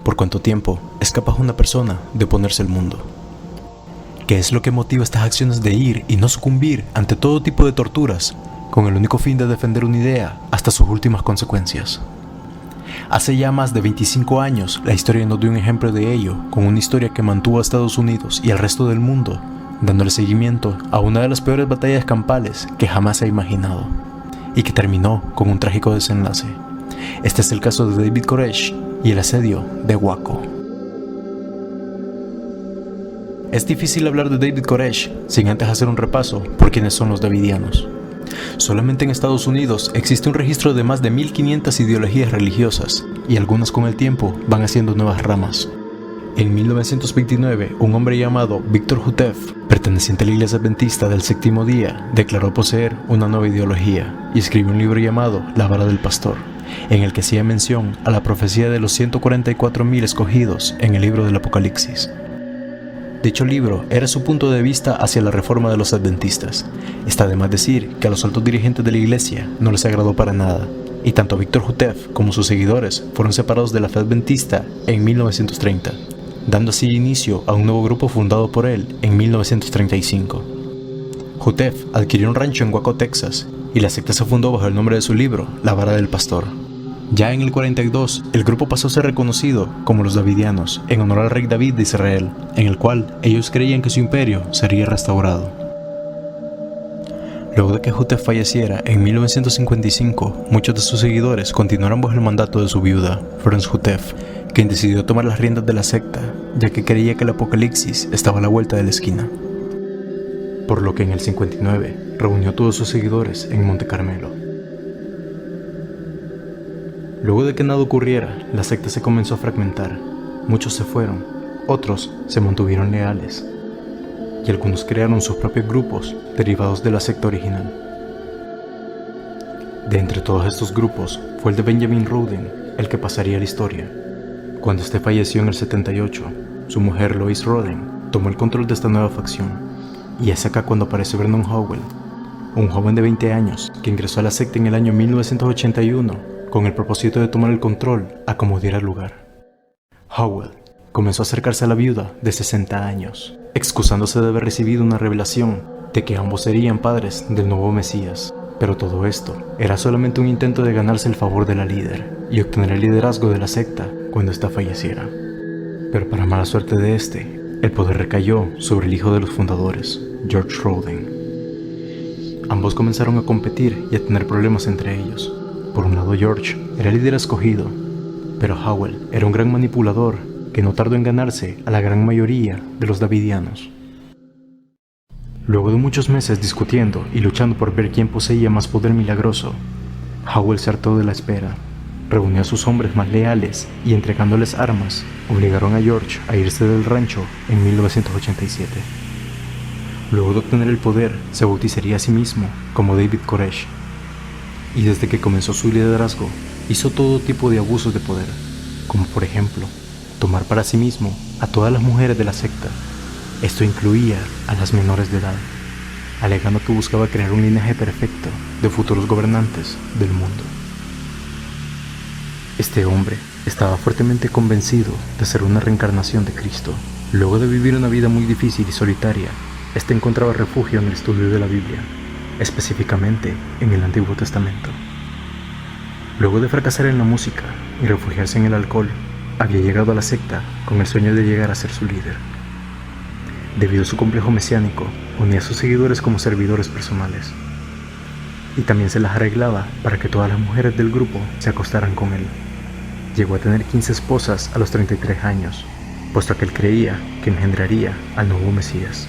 ¿Por cuánto tiempo es capaz una persona de oponerse al mundo? ¿Qué es lo que motiva estas acciones de ir y no sucumbir ante todo tipo de torturas, con el único fin de defender una idea hasta sus últimas consecuencias? Hace ya más de 25 años, la historia nos dio un ejemplo de ello, con una historia que mantuvo a Estados Unidos y al resto del mundo, dándole seguimiento a una de las peores batallas campales que jamás se ha imaginado, y que terminó con un trágico desenlace. Este es el caso de David Koresh y el asedio de Waco. Es difícil hablar de David Koresh sin antes hacer un repaso por quiénes son los davidianos. Solamente en Estados Unidos existe un registro de más de 1500 ideologías religiosas, y algunas con el tiempo van haciendo nuevas ramas. En 1929, un hombre llamado Victor Houteff, perteneciente a la Iglesia Adventista del Séptimo Día, declaró poseer una nueva ideología y escribió un libro llamado La Vara del Pastor, en el que hacía mención a la profecía de los 144,000 escogidos en el libro del Apocalipsis. Dicho libro era su punto de vista hacia la reforma de los adventistas. Está de más decir que a los altos dirigentes de la iglesia no les agradó para nada, y tanto Victor Houteff como sus seguidores fueron separados de la fe adventista en 1930, dando así inicio a un nuevo grupo fundado por él en 1935. Houteff adquirió un rancho en Waco, Texas, y la secta se fundó bajo el nombre de su libro, La Vara del Pastor. Ya en el 42, el grupo pasó a ser reconocido como los Davidianos, en honor al rey David de Israel, en el cual ellos creían que su imperio sería restaurado. Luego de que Houteff falleciera en 1955, muchos de sus seguidores continuaron bajo el mandato de su viuda, Florence Houteff, quien decidió tomar las riendas de la secta, ya que creía que el apocalipsis estaba a la vuelta de la esquina. Por lo que en el 59 reunió a todos sus seguidores en Monte Carmelo. Luego de que nada ocurriera, la secta se comenzó a fragmentar. Muchos se fueron, otros se mantuvieron leales, y algunos crearon sus propios grupos derivados de la secta original. De entre todos estos grupos fue el de Benjamin Rutten el que pasaría a la historia. Cuando este falleció en el 78, su mujer Lois Rutten tomó el control de esta nueva facción, y es acá cuando aparece Vernon Howell, un joven de 20 años que ingresó a la secta en el año 1981 con el propósito de tomar el control a como diera lugar. Howell comenzó a acercarse a la viuda de 60 años, excusándose de haber recibido una revelación de que ambos serían padres del nuevo Mesías. Pero todo esto era solamente un intento de ganarse el favor de la líder y obtener el liderazgo de la secta cuando ésta falleciera. Pero para mala suerte de este, el poder recayó sobre el hijo de los fundadores, George Rutten. Ambos comenzaron a competir y a tener problemas entre ellos. Por un lado, George era el líder escogido, pero Howell era un gran manipulador que no tardó en ganarse a la gran mayoría de los davidianos. Luego de muchos meses discutiendo y luchando por ver quién poseía más poder milagroso, Howell se hartó de la espera, reunió a sus hombres más leales y, entregándoles armas, obligaron a George a irse del rancho en 1987. Luego de obtener el poder, se bautizaría a sí mismo como David Koresh, y desde que comenzó su liderazgo, hizo todo tipo de abusos de poder, como por ejemplo, tomar para sí mismo a todas las mujeres de la secta. Esto incluía a las menores de edad, alegando que buscaba crear un linaje perfecto de futuros gobernantes del mundo. Este hombre estaba fuertemente convencido de ser una reencarnación de Cristo. Luego de vivir una vida muy difícil y solitaria, este encontraba refugio en el estudio de la Biblia, específicamente en el Antiguo Testamento. Luego de fracasar en la música y refugiarse en el alcohol, había llegado a la secta con el sueño de llegar a ser su líder. Debido a su complejo mesiánico, unía a sus seguidores como servidores personales, y también se las arreglaba para que todas las mujeres del grupo se acostaran con él. Llegó a tener 15 esposas a los 33 años, puesto que él creía que engendraría al nuevo Mesías.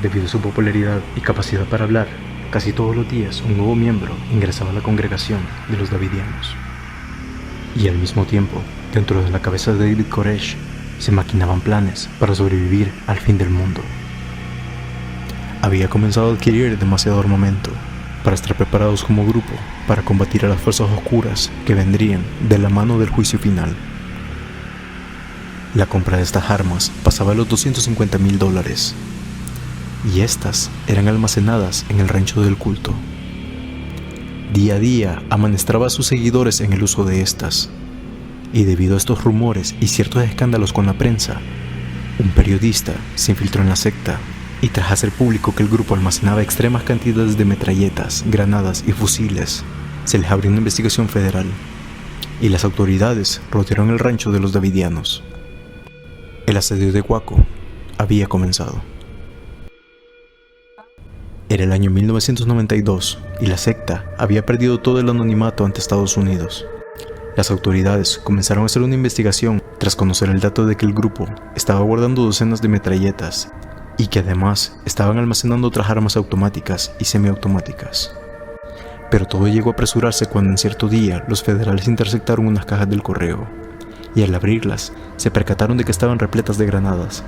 Debido a su popularidad y capacidad para hablar, casi todos los días un nuevo miembro ingresaba a la congregación de los Davidianos. Y al mismo tiempo, dentro de la cabeza de David Koresh, se maquinaban planes para sobrevivir al fin del mundo. Había comenzado a adquirir demasiado armamento para estar preparados como grupo para combatir a las fuerzas oscuras que vendrían de la mano del juicio final. La compra de estas armas pasaba los $250,000, y estas eran almacenadas en el rancho del culto. Día a día amaestraba a sus seguidores en el uso de estas. Y debido a estos rumores y ciertos escándalos con la prensa, un periodista se infiltró en la secta y tras hacer público que el grupo almacenaba extremas cantidades de metralletas, granadas y fusiles, se les abrió una investigación federal y las autoridades rodearon el rancho de los davidianos. El asedio de Waco había comenzado. Era el año 1992 y la secta había perdido todo el anonimato ante Estados Unidos. Las autoridades comenzaron a hacer una investigación tras conocer el dato de que el grupo estaba guardando docenas de metralletas y que además estaban almacenando otras armas automáticas y semiautomáticas. Pero todo llegó a apresurarse cuando en cierto día los federales interceptaron unas cajas del correo y al abrirlas se percataron de que estaban repletas de granadas,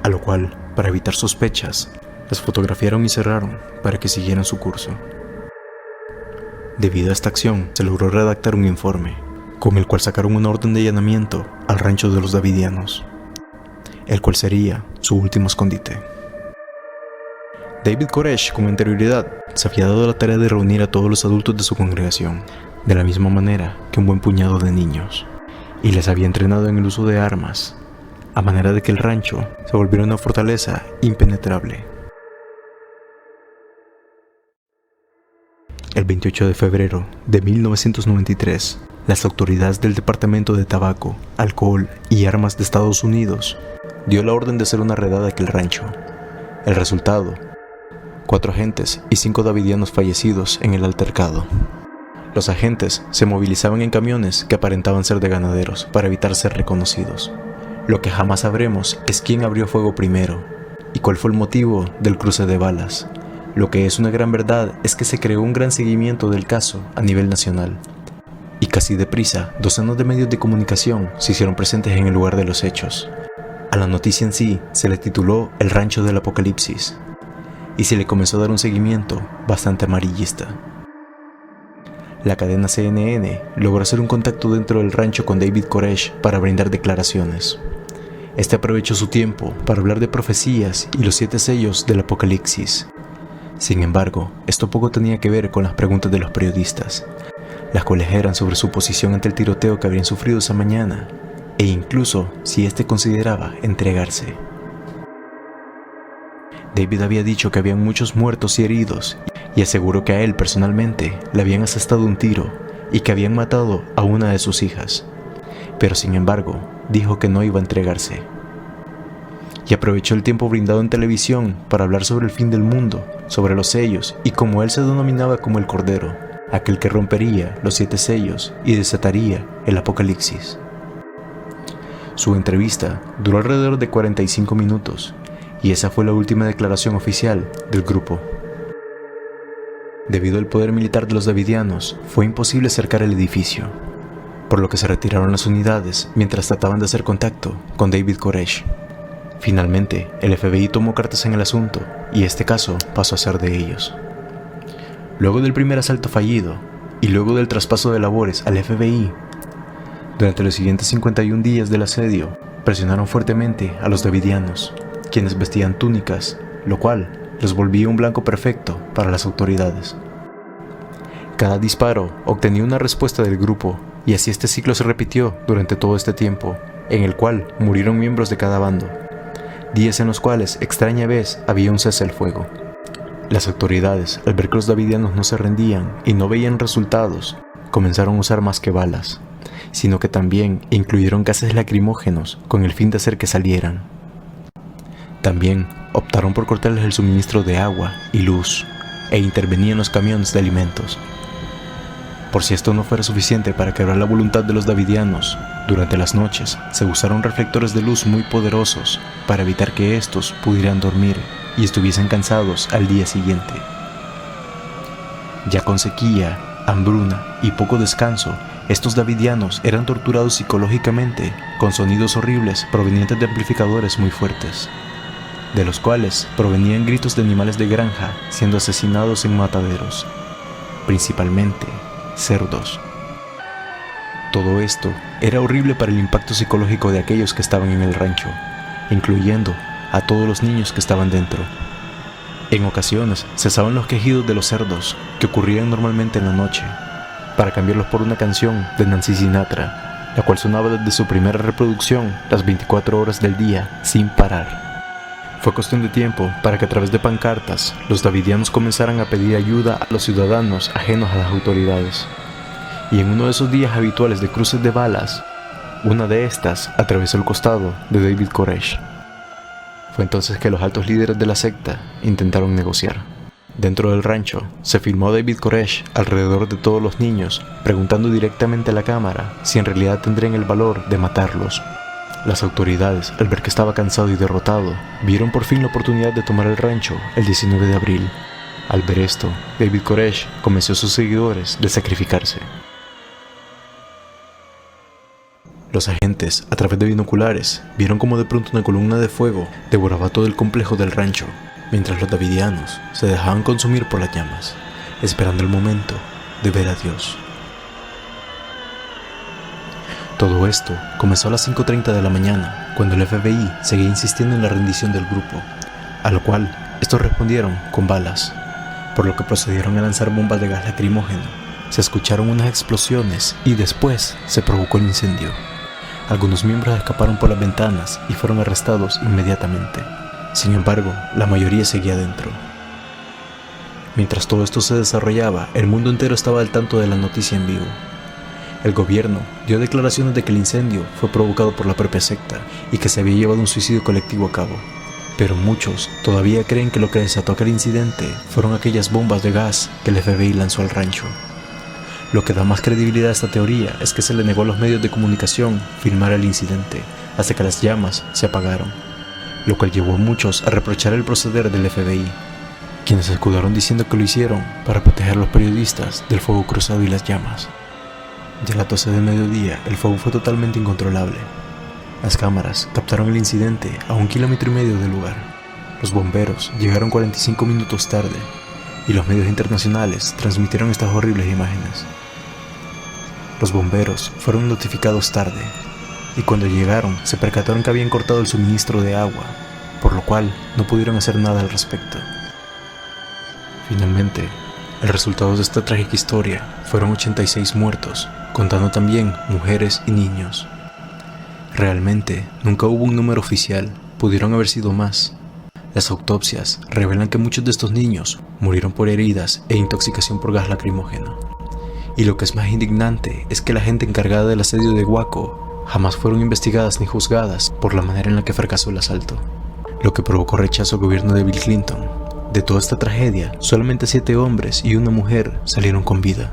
a lo cual, para evitar sospechas, las fotografiaron y cerraron para que siguieran su curso. Debido a esta acción, se logró redactar un informe, con el cual sacaron una orden de allanamiento al rancho de los davidianos, el cual sería su último escondite. David Koresh, con anterioridad, se había dado la tarea de reunir a todos los adultos de su congregación, de la misma manera que un buen puñado de niños, y les había entrenado en el uso de armas, a manera de que el rancho se volviera una fortaleza impenetrable. El 28 de febrero de 1993, las autoridades del Departamento de Tabaco, Alcohol y Armas de Estados Unidos dio la orden de hacer una redada a aquel rancho. El resultado: 4 agentes y 5 davidianos fallecidos en el altercado. Los agentes se movilizaban en camiones que aparentaban ser de ganaderos para evitar ser reconocidos. Lo que jamás sabremos es quién abrió fuego primero y cuál fue el motivo del cruce de balas. Lo que es una gran verdad es que se creó un gran seguimiento del caso a nivel nacional. Y casi deprisa, docenas de medios de comunicación se hicieron presentes en el lugar de los hechos. A la noticia en sí se le tituló El Rancho del Apocalipsis, y se le comenzó a dar un seguimiento bastante amarillista. La cadena CNN logró hacer un contacto dentro del rancho con David Koresh para brindar declaraciones. Este aprovechó su tiempo para hablar de profecías y los 7 sellos del Apocalipsis. Sin embargo, esto poco tenía que ver con las preguntas de los periodistas, las cuales eran sobre su posición ante el tiroteo que habrían sufrido esa mañana, e incluso si éste consideraba entregarse. David había dicho que habían muchos muertos y heridos, y aseguró que a él personalmente le habían asestado un tiro y que habían matado a una de sus hijas, pero sin embargo dijo que no iba a entregarse. Y aprovechó el tiempo brindado en televisión para hablar sobre el fin del mundo, sobre los sellos y como él se denominaba como el Cordero, aquel que rompería los 7 sellos y desataría el Apocalipsis. Su entrevista duró alrededor de 45 minutos y esa fue la última declaración oficial del grupo. Debido al poder militar de los davidianos, fue imposible cercar el edificio, por lo que se retiraron las unidades mientras trataban de hacer contacto con David Koresh. Finalmente, el FBI tomó cartas en el asunto y este caso pasó a ser de ellos. Luego del primer asalto fallido y luego del traspaso de labores al FBI, durante los siguientes 51 días del asedio, presionaron fuertemente a los davidianos, quienes vestían túnicas, lo cual los volvía un blanco perfecto para las autoridades. Cada disparo obtenía una respuesta del grupo y así este ciclo se repitió durante todo este tiempo, en el cual murieron miembros de cada bando. Días en los cuales, extraña vez, había un cese al fuego. Las autoridades, al ver que los davidianos no se rendían y no veían resultados, comenzaron a usar más que balas, sino que también incluyeron gases lacrimógenos con el fin de hacer que salieran. También optaron por cortarles el suministro de agua y luz e intervenían los camiones de alimentos. Por si esto no fuera suficiente para quebrar la voluntad de los davidianos, durante las noches se usaron reflectores de luz muy poderosos para evitar que estos pudieran dormir y estuviesen cansados al día siguiente. Ya con sequía, hambruna y poco descanso, estos davidianos eran torturados psicológicamente con sonidos horribles provenientes de amplificadores muy fuertes, de los cuales provenían gritos de animales de granja siendo asesinados en mataderos, principalmente cerdos. Todo esto era horrible para el impacto psicológico de aquellos que estaban en el rancho, incluyendo a todos los niños que estaban dentro. En ocasiones cesaban los quejidos de los cerdos que ocurrían normalmente en la noche, para cambiarlos por una canción de Nancy Sinatra, la cual sonaba desde su primera reproducción las 24 horas del día sin parar. Fue cuestión de tiempo para que a través de pancartas los davidianos comenzaran a pedir ayuda a los ciudadanos ajenos a las autoridades. Y en uno de esos días habituales de cruces de balas, una de estas atravesó el costado de David Koresh. Fue entonces que los altos líderes de la secta intentaron negociar. Dentro del rancho se filmó a David Koresh alrededor de todos los niños, preguntando directamente a la cámara si en realidad tendrían el valor de matarlos. Las autoridades, al ver que estaba cansado y derrotado, vieron por fin la oportunidad de tomar el rancho el 19 de abril. Al ver esto, David Koresh convenció a sus seguidores de sacrificarse. Los agentes, a través de binoculares, vieron como de pronto una columna de fuego devoraba todo el complejo del rancho, mientras los davidianos se dejaban consumir por las llamas, esperando el momento de ver a Dios. Todo esto comenzó a las 5:30 de la mañana, cuando el FBI seguía insistiendo en la rendición del grupo, a lo cual estos respondieron con balas, por lo que procedieron a lanzar bombas de gas lacrimógeno. Se escucharon unas explosiones y después se provocó el incendio. Algunos miembros escaparon por las ventanas y fueron arrestados inmediatamente. Sin embargo, la mayoría seguía dentro. Mientras todo esto se desarrollaba, el mundo entero estaba al tanto de la noticia en vivo. El gobierno dio declaraciones de que el incendio fue provocado por la propia secta y que se había llevado un suicidio colectivo a cabo. Pero muchos todavía creen que lo que desató aquel incidente fueron aquellas bombas de gas que el FBI lanzó al rancho. Lo que da más credibilidad a esta teoría es que se le negó a los medios de comunicación filmar el incidente hasta que las llamas se apagaron, lo cual llevó a muchos a reprochar el proceder del FBI, quienes se escudaron diciendo que lo hicieron para proteger a los periodistas del fuego cruzado y las llamas. Ya a las 12 del mediodía, el fuego fue totalmente incontrolable. Las cámaras captaron el incidente a 1,5 kilómetros del lugar. Los bomberos llegaron 45 minutos tarde y los medios internacionales transmitieron estas horribles imágenes. Los bomberos fueron notificados tarde y cuando llegaron se percataron que habían cortado el suministro de agua, por lo cual no pudieron hacer nada al respecto. Finalmente, el resultado de esta trágica historia fueron 86 muertos, contando también mujeres y niños. Realmente, nunca hubo un número oficial, pudieron haber sido más. Las autopsias revelan que muchos de estos niños murieron por heridas e intoxicación por gas lacrimógeno. Y lo que es más indignante es que la gente encargada del asedio de Waco jamás fueron investigadas ni juzgadas por la manera en la que fracasó el asalto, lo que provocó rechazo al gobierno de Bill Clinton. De toda esta tragedia, solamente 7 hombres y una mujer salieron con vida,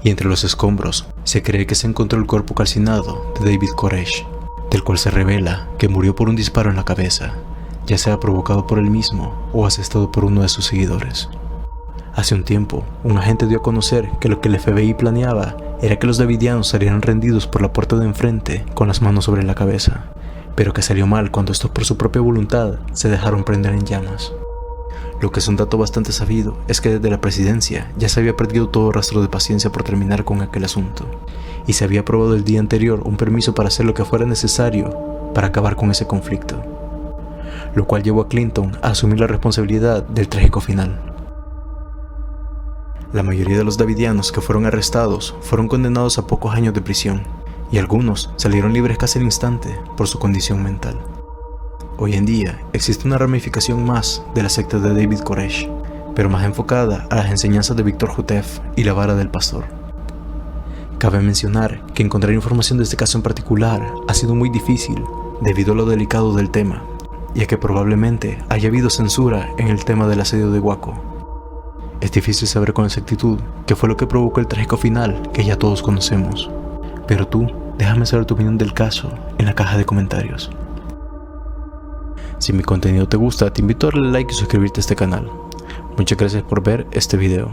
y entre los escombros se cree que se encontró el cuerpo calcinado de David Koresh, del cual se revela que murió por un disparo en la cabeza, ya sea provocado por él mismo o asestado por uno de sus seguidores. Hace un tiempo, un agente dio a conocer que lo que el FBI planeaba era que los davidianos salieran rendidos por la puerta de enfrente con las manos sobre la cabeza, pero que salió mal cuando estos por su propia voluntad se dejaron prender en llamas. Lo que es un dato bastante sabido es que desde la presidencia ya se había perdido todo rastro de paciencia por terminar con aquel asunto, y se había aprobado el día anterior un permiso para hacer lo que fuera necesario para acabar con ese conflicto, lo cual llevó a Clinton a asumir la responsabilidad del trágico final. La mayoría de los davidianos que fueron arrestados fueron condenados a pocos años de prisión, y algunos salieron libres casi al instante por su condición mental. Hoy en día existe una ramificación más de la secta de David Koresh, pero más enfocada a las enseñanzas de Víctor Jutef y la vara del pastor. Cabe mencionar que encontrar información de este caso en particular ha sido muy difícil debido a lo delicado del tema, ya que probablemente haya habido censura en el tema del asedio de Waco. Es difícil saber con exactitud qué fue lo que provocó el trágico final que ya todos conocemos, pero tú déjame saber tu opinión del caso en la caja de comentarios. Si mi contenido te gusta, te invito a darle like y suscribirte a este canal. Muchas gracias por ver este video.